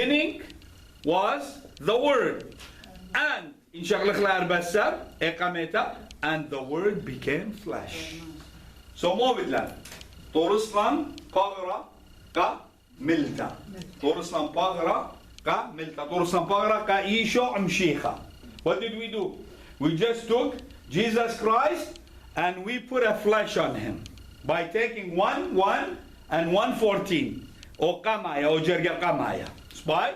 beginning was the word. And in شغلك لأربسر إقامته and the word became flesh. So مو بدلان. طورسلان باغرا كا ملتا. طورسلان باغرا كا ملتا. طورسلان باغرا كا إيشو مشيخة. What did we do? We just took Jesus Christ and we put a flesh on him by taking 1 and 1:14 او قمايا او جرقة قمايا. Spy?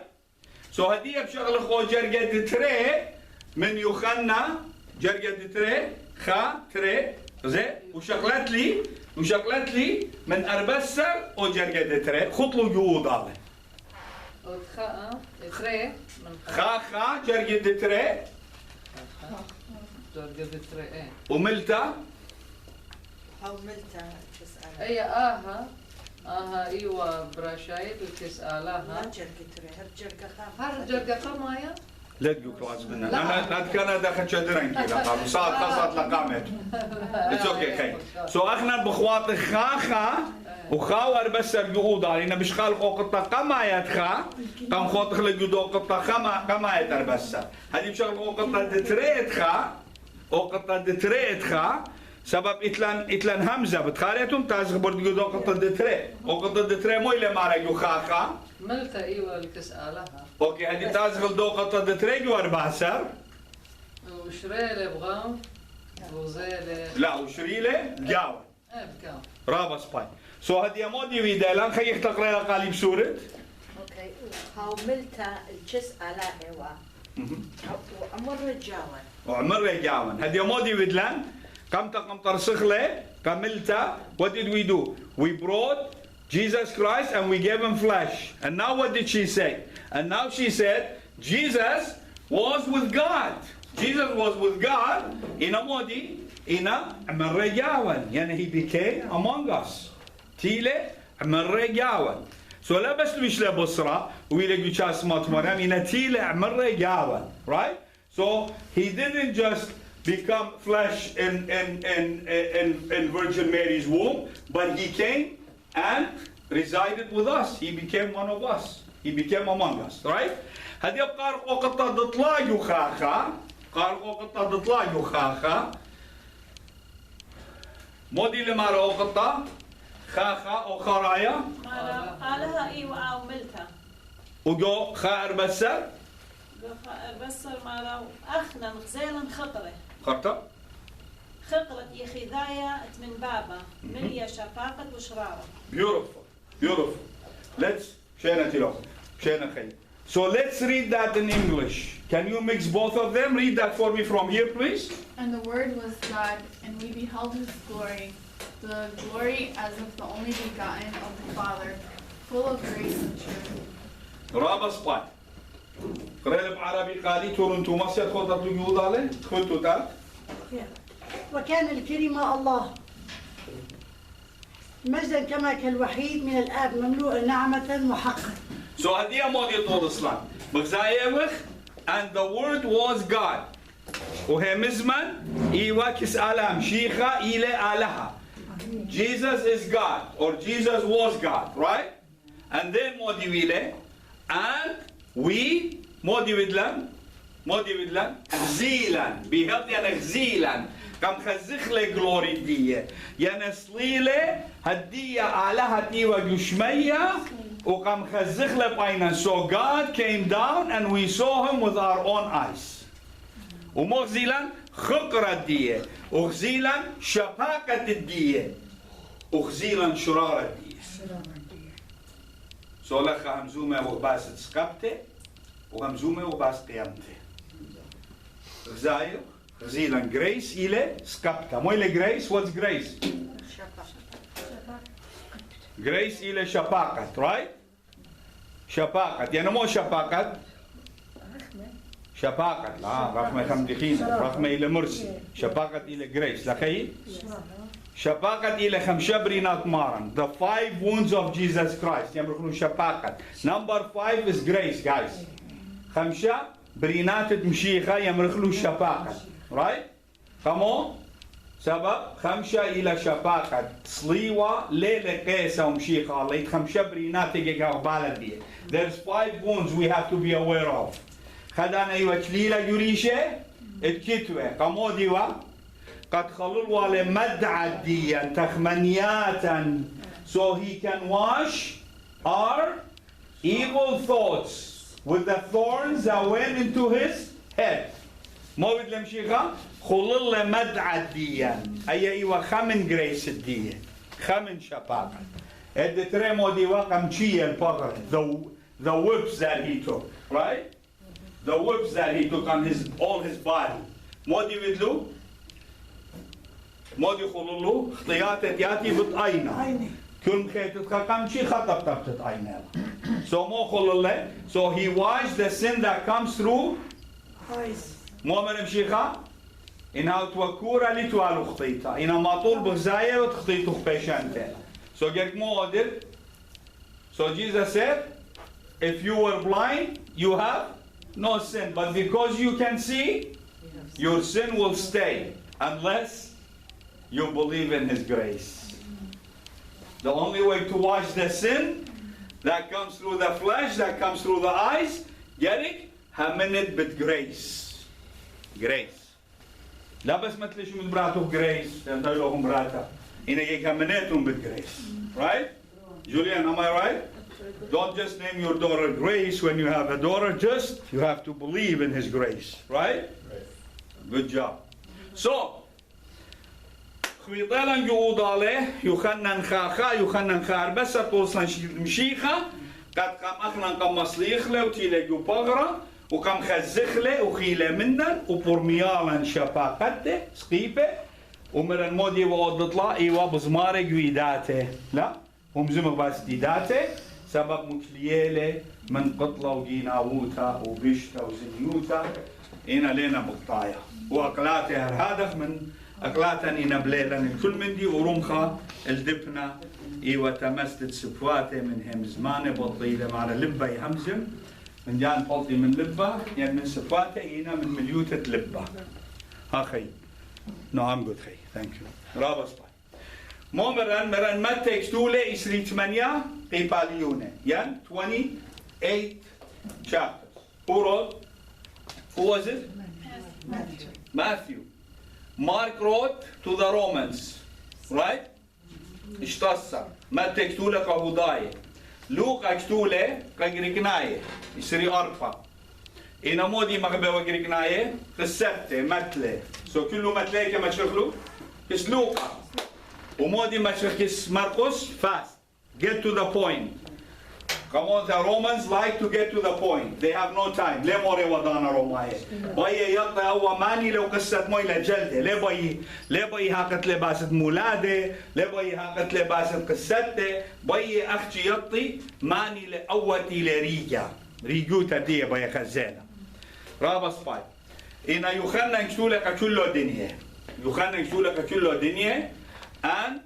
So هدية بشغل خو جرقة تري من يوخنا جرقة تري خا تري زي وشغلت لي من أربسر او جرقة تري خطلو جود هذا. تري خا جرقة تري جرقة تري وملتا ملتا تسأل اي ايوه براشايد وتسألها ما جرقة تري هر جرقة قمايا لا تقول كلاس منا انا كان داخل شدرين كذا قالوا صار قصت لقامت اتس اوكي خي سو اخنا بخوات خا وخاور بس الجهود علينا مش خالقوا قطة قمايات خا قام خوات خلق يدو قطة قمايات اربسة هذه بشغل قطة دتريت خا او قطة دتريت خا سبب اتلان همزة بتخاليتهم تازغ برد يدو قطة دتري او قطة دتري مو إلى مارا يخاخا ملتا ايوه اللي تسألها اوكي هذه تازغ دو قطة دتري جو ارباسر وشريلة بغام وزيلة لا وشريلة جاوة بكام رابا سباي سو هذه مودي ويدا لان خيك تقرأ قالي بسورة اوكي هاو ملتا الجس على هوا وعمر جاون وعمر جاون هذه مودي ويدلان كم ترسخله كملتا. What did we do? We brought Jesus Christ and we gave him flesh. And now what did she say? And now she said Jesus was with God. Jesus was with God in a modi in a مرجاون يعني he became among us. تيله مرجاون. So لا بس مش لبصرة ويلقي شاس مطمرة من تيله مرجاون. Right? So he didn't just become flesh in Virgin Mary's womb, but he came and resided with us. He became one of us. He became among us, right? هذه قارق وقطة دطلا يخاخا قارق وقطة دطلا يخاخا مودي لما رأوا قطة خاخا أو خرايا قالها ايوه او ملتا وجو خائر بسر بسر ما اخنا غزيلا خطره خطة خطرت يا خذايا من بابا مليا شفاقة وشرارة. Beautiful. Let's شينا خي. So let's read that in English. Can you mix both of them? Read that for me from here, please. And the Word was God, and we beheld His glory, the glory as of the only begotten of the Father, full of grace and truth. رابع سباي. قرأ بعربي قالي تورنتو مصر خطط يقول عليه خطو تات. وكان الكلمة الله مجدا كما كالوحيد من الآب مملوء نعمة وحقا. So هدية مودي طول إسلام. بغزايوخ and the word was God. وهي مزمن إيوا كس آلام شيخة إلى آلها. Jesus is God or Jesus was God, right? And then مودي ويله and we مودي ودلان غزيلا بيهض يعني غزيلا كم خزخ له glory دي يعني صليله هدية علىها تيوا جشمية وكم خزخ له باينا. So God came down and we saw him with our own eyes. ومغزيلا خقرة دي وغزيلا شفاقة الدية وغزيلا شرارة دي. So لك همزومة وباس تسقبته وهمزومة وباس قيامته. غزيلا grace إلى سكبتا مو إلى grace. What's grace? grace إلى شفاقة, right? شفاقة يعني مو شفاقة لا رحمة خمدخين رحمة إلى مرسي شفاقة إلى grace لخي شفاقة إلى خمسة برينات مارن the 5 wounds of Jesus Christ يمرخون شفاقة. Number 5 is grace guys. خمسة برينات مشيخة يمرخلو شفاقة, right? Come on. سبب 5 إلى شفاقة صليوة ليلة قيسة ومشيخة الله يتخمشة برينات يجيكا بالدية. There's 5 wounds we have to be aware of. خدانا ايوه تليلة يريشة الكتوة قموديوة قد خلوا لمد عديا تخمنياتا so he can wash our evil thoughts with the thorns that went into his head. مو بدل مشيخة خلل لمد عديا أي ايوه خمن جريس الدية خمن شفاقة اد تريمو ديوة قمشية البغر the whips that he took, right? The whips that he took on all his body. مودي بدلو مودي خلولو خطيات ياتي بتعينه عيني. كل مخيط تخقم شي خطب تبتت عينه. So مو خلوله. So he washed the sin that comes through. Eyes. مو من مشيخة. إنها توكورة لتوالو خطيتها. إنها ما طول بغزاية وتخطيتو خبيشانتها. So get مو قدر. So Jesus said, if you were blind, you have no sin. But because you can see, your sin will stay unless you believe in His grace. The only way to wash the sin that comes through the flesh, that comes through the eyes, get it? Haminit with grace. Grace. لا بس ما تليش من براتو grace. انت لهم براتا. إنه يكمنتهم with grace. Right? Julian, am I right? Don't just name your daughter Grace when you have a daughter. Just you have to believe in His grace, right? Good job. So, خويطالا جود عليه يخنن خاخا يخنن خار بس توصل مشيخة قد قام أخنا قام مصليخ له وتيله جو بغرة وقام خزخ له وخيله منن وبرميالا شفاقته سقيفه ومرن مودي وأضطلا إيوا بزمارة جويداته لا هم زمغ بس ديداته سبب مكليله من قطلة وجيناوتا وبشتا وزنيوتا إنا لنا بقطايا وأقلاته هذا من أقلاتني نبليلا الكل من دي ورمخة الدبنة إيوة تمستد سفواته من هم زمانه بطيلة مع لبة يهمزم من جان بلطي من لبة يعني من سفواته إينا من مليوتة لبة ها خي No, I'm good خي thank you رابس باي مو مرن ما تكستولة إسري 8 قيباليونة يعني 28 chapters Who wrote? Who was it? Matthew. Mark wrote to the Romans, right? اشتصر. متى كتولة كهوداية. لوقا كتولة كجريكناية. يصير أربعة. إنا مودي مغبى وجريكناية. قصته متلة. So كله متلة كما تشغلوا. كس لوقا. ومودي ما كس مرقس fast. Get to the point. Come on, the Romans like to get to the point. They have no time. ليه موري ودانا روماية. باي يطلع هو ماني لو قصة مويلة جلدة. ليه باي هاقت لباسة مولادة. ليه باي هاقت لباسة قصته. باي أختي يطي ماني لأوتي لريجا. ريجوتا دي باي خزانة. رابس باي. إنا يخلنا نكتولك كله دنيا. يخلنا نكتولك كله دنيا. and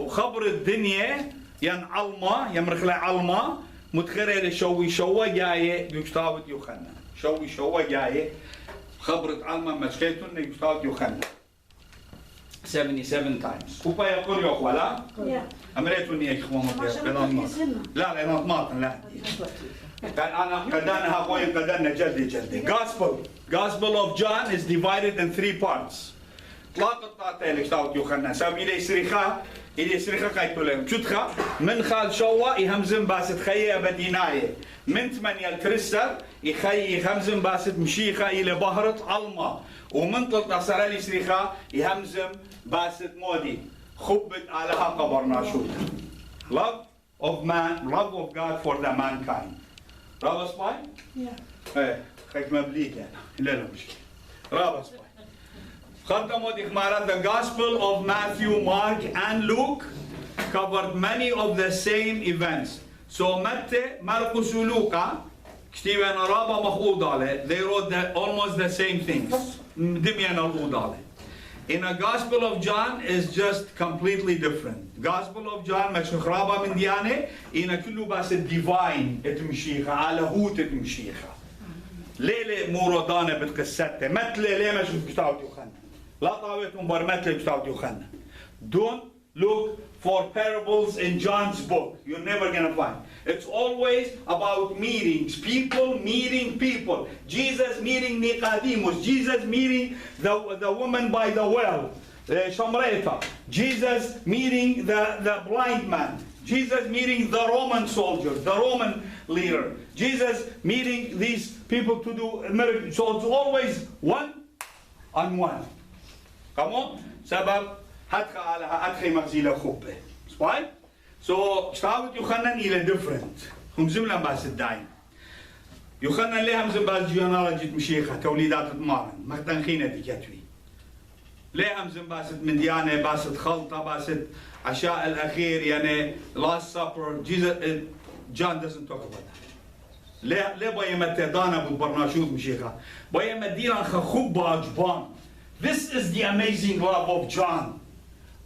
خبر الدنيا ين علما يمرخلا علما متخرر شوي جايه يكتاوت يوخنا شوي جايه خبرت علما مشكيتون يكتاوت يوخنا 77 times وبا يقول يوخ ولا امريتوني يا اخوان لا لا لا انا قدانا هاقوين قدانا جلدي Gospel of John is divided in 3 parts طلاقة طاعتين يكتاوت يوخنا سامي لي سريخا إلي سريخة قايتولهم شتخا من خال شوا يهمزم باست خيه بديناية من 8 الكريستر يهمزم باست مشيخة إلى بهرة علما ومن 13 لي سريخة يهمزم باست مودي خبت علىها قبرنا شو love of God for the mankind رابس باي؟ ايه خيك مبليك لا مشكلة رابس باي The Gospel of Matthew, Mark, and Luke covered many of the same events. So Matteo, Marcus, and Luke, they wrote almost the same things. In the Gospel of John is just completely different. Gospel of John, in a kullu bas divine et mshicha, alahut et mshicha. ليه مورودانة بالقصة متى ليه مش بتاعت يوخنا لا طاويتهم برمت لك أستاذ يوحنا. Don't look for parables in John's book. You're never going to find. It's always about meetings. People meeting people. Jesus meeting Nicodemus. Jesus meeting the woman by the well. Shamreta. Jesus meeting the blind man. Jesus meeting the Roman soldiers, the Roman leader. Jesus meeting these people to do miracles. So it's always one on one. Come on. سبب هدخل على أدخل مغزيلة خوبة. Right? So شتاوت يوحنا إلى different. هم زملا باس الداين. يوحنا ليه هم زم باس جيانا جت مشيخة توليدات تمارن. مختن خينة دي كتوي. ليه هم زم باس من ديانة باس خلطة باس عشاء الأخير يعني last supper. Jesus, John doesn't talk about that. ليه بيا متدانا بالبرناشوت مشيخة. بيا مدينا خخوبة جبان. This is the amazing love of John.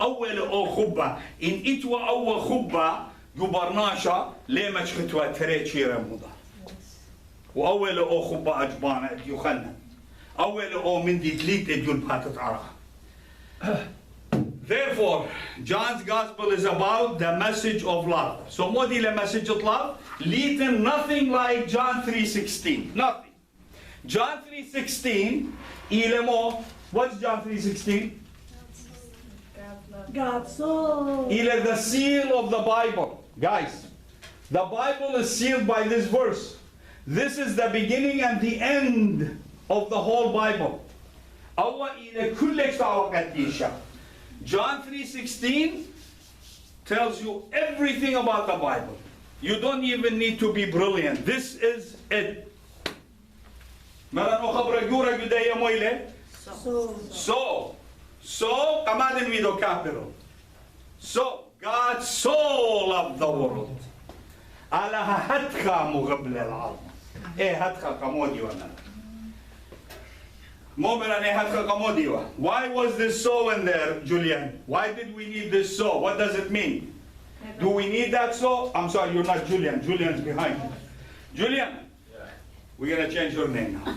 أول أو خبة إن إتوا أول خبة جبرناشا ليه ما شختوا تريت شيرا مودا. وأول أو خبة أجبانا يوحنا. أول أو من دي تليت يجول بهات عرا. Therefore, John's gospel is about the message of love. So what is the message of love? Little nothing like John 3:16. Nothing. John 3:16. Ilemo. What's John 3:16? God so. Il est the seal of the Bible. Guys, the Bible is sealed by this verse. This is the beginning and the end of the whole Bible. John 3:16 tells you everything about the Bible. You don't even need to be brilliant. This is it. So, kamaden video capital. So, God so loved the world. Ala hatka muqabl al-alam. Hatka kamodi wana. Moment hatka kamodi wa. Why was this so in there, Julian? Why did we need this so? What does it mean? Do we need that so? I'm sorry, you're not Julian. Julian's behind you. Julian, we're gonna change your name now.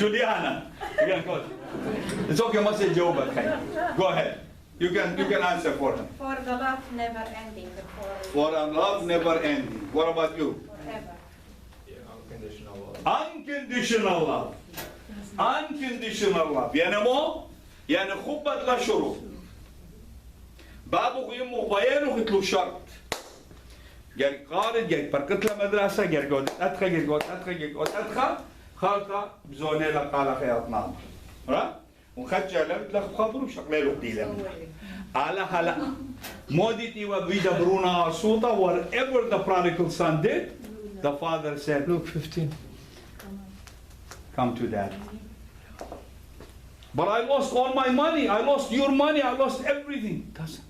Juliana, you can go. It's okay, must say Joe, but go ahead. You can answer for him. For the love never ending. For a love never ending. What about you? Forever. Unconditional love. Unconditional love. Unconditional love. يعني مو؟ يعني خبة لا شروط. بابو يمو بيانو قتلو شرط. يعني قارد يعني بركت له مدرسة يعني قد أدخل خالطة بزونة لقالة خياط نام. ها؟ وخدش على لك خبر وشغله له قديم. على هلا موديتي وبيدبرونا صوتا whatever the prodigal son did, the father said, Luke 15. Come to dad. But I lost all my money. I lost your money. I lost everything. Doesn't.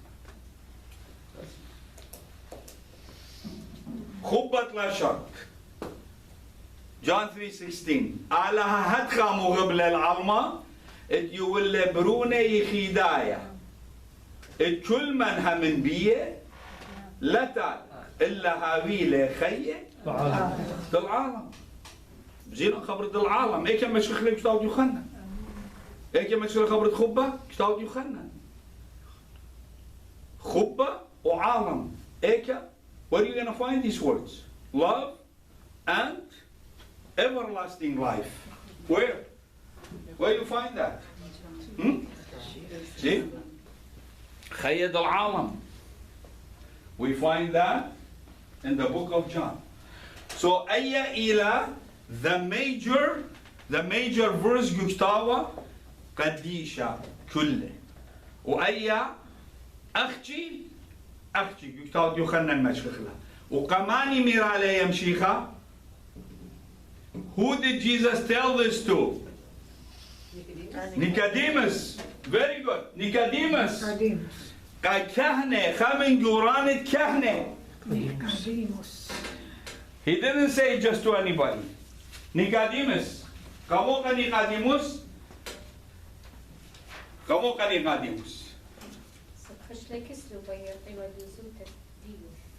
خبت لا شرط. John 3:16. على هتخامو قبل العلمة يولي برونة يخيدايا. كل من هم بيه لا تعال إلا هابيله خيه العالم. زين خبرة العالم. إيه كم مشخلة كتاب يوحنا. إيه كم مشخلة خبرة خبة كتاب يوحنا. خبة وعالم. إيه كم. Where are you going to find these words? Love and everlasting life. Where? Where do you find that? See? خيد العالم. We find that in the book of John. So أي إلى the major verse يكتاوى قديشة كله. وأي أختي يكتاوى يوحنا المشخلة. وكمان ميرالي يمشيخة. Who did Jesus tell this to? Nicodemus. Very good. Nicodemus. كهنة خمن جورانة كهنة. He didn't say just to anybody. Nicodemus. ¿Cómo que Nicodemus? ¿Cómo que Nicodemus?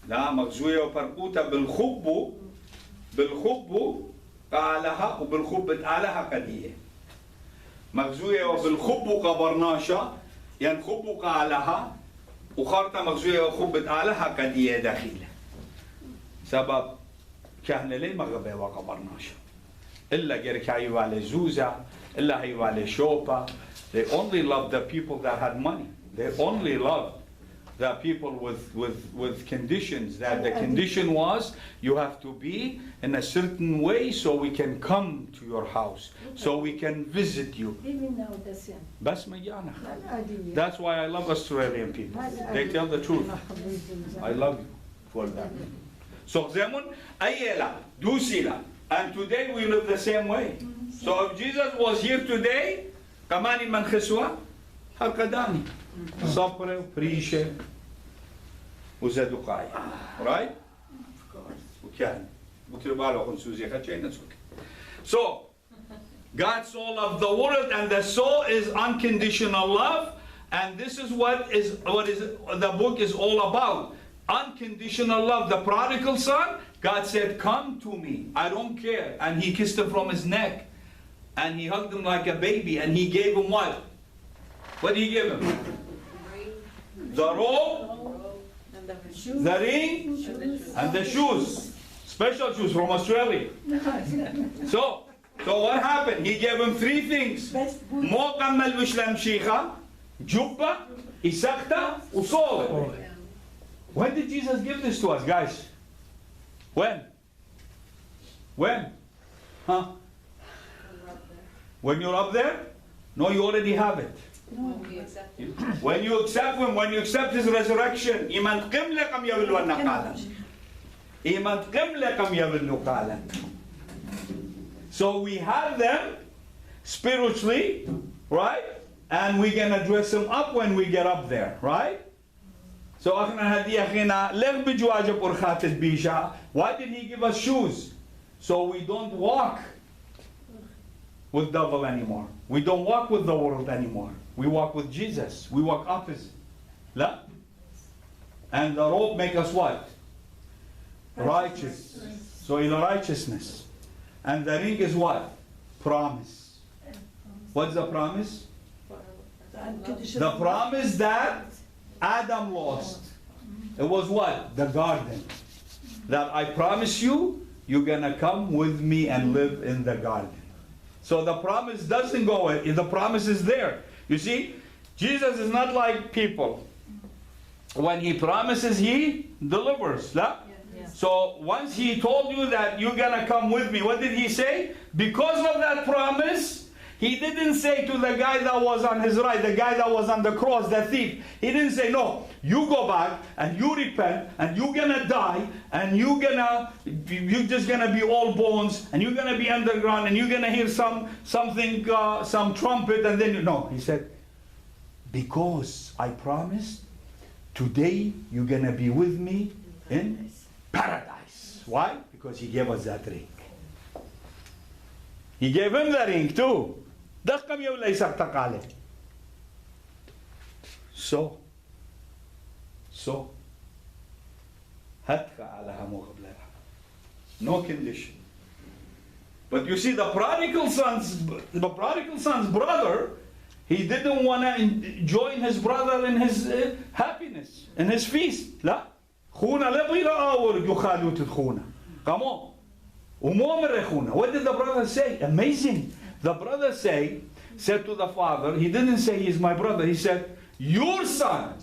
لا مغزوية وبرقوتة بالخب قالها وبالخب قالها قدية. مغزوية وبالخب وقبرناشا ين خب وقالها وخرطة مغزوية وخب آلها كدية داخلة سبب كهنة لي مغبة وقبرناشا إلا جرك هايو على زوزة إلا هايو على شوبا. They only loved the people that had money. They only loved the people with conditions. That the condition was you have to be in a certain way so we can come to your house, so we can visit you. بس مجانا. That's why I love Australian people. They tell the truth. I love you for that. So زمن أيلا دوسيلا. And today we live the same way. So if Jesus was here today, كمان من خسوة هالقداني صبر وبريشة وزدقاي. Right? وكان بتربالو خنسوزي خشينا سوك. So God so loved the world, and the so is unconditional love, and this is what the book is all about. Unconditional love. The prodigal son, God said, "Come to me. I don't care." And he kissed him from his neck. And he hugged him like a baby, and he gave him what? What did he give him? The robe, the ring, and the shoes. Special shoes from Australia. So what happened? He gave him three things. مو كمل وشلم شيخة, جبة, إساقة, وصول. When did Jesus give this to us, guys? When? Huh? When you're up there? No, you already have it. When you accept Him, when you accept His resurrection, إيمان قم لكم يبلو النقالة. إيمان قم لكم يبلو قالة. So we have them spiritually, right? And we can address them up when we get up there, right? So أخنا هدي أخينا لغ بجواجب أرخات البيشة. Why did He give us shoes? So we don't walk with devil anymore. We don't walk with the world anymore. We walk with Jesus. We walk opposite. لا. And the robe make us what? Righteous. So in righteousness. And the ring is what? Promise. What's the promise? The promise that Adam lost. It was what? The garden. That I promise you, you're gonna come with me and live in the garden. So the promise doesn't go away. The promise is there. You see, Jesus is not like people. When He promises, He delivers. La? So once He told you that you're going to come with me, what did He say? Because of that promise, He didn't say to the guy that was on His right, the guy that was on the cross, the thief, He didn't say, no, you go back and you repent and you're going to die and you're just going to be all bones and you're going to be underground and you're going to hear some trumpet and then, no. He said, because I promised, today you're going to be with me in paradise. Why? Because He gave us that ring. He gave him the ring too. So no condition. But you see, the prodigal son's brother, he didn't want to join his brother in his happiness, in his feast. لا. خونا لا بيلا أول يخالو تدخونا. Come on. What did the brother say? Amazing. The brother said to the father, he didn't say he's my brother. He said, your son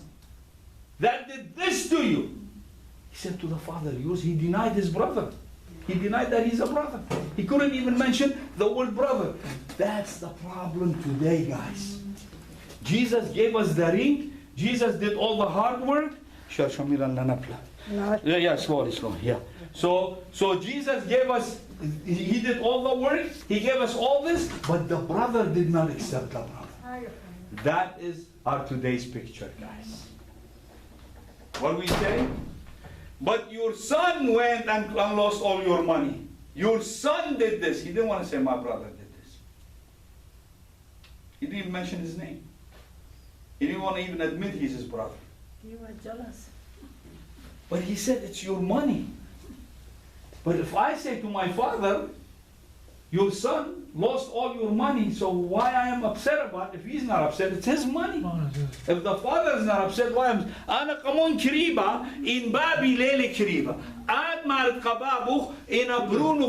that did this to you. He said to the father, yours. He denied his brother. He denied that he's a brother. He couldn't even mention the word brother. That's the problem today, guys. Jesus gave us the ring. Jesus did all the hard work. Yeah, slowly. Yeah. So Jesus gave us, He did all the work, He gave us all this, but the brother did not accept the brother. That is our today's picture, guys. What we say? But your son went and lost all your money. Your son did this. He didn't want to say my brother did this. He didn't even mention his name. He didn't want to even admit he's his brother. You were jealous. But he said, it's your money. But if I say to my father, your son lost all your money, so why I am upset about it? If he's not upset, it's his money. If the father is not upset, why am I? أنا كمان كريبة إن بابي ليلة كريبة. أد مارت قبابو إن برونو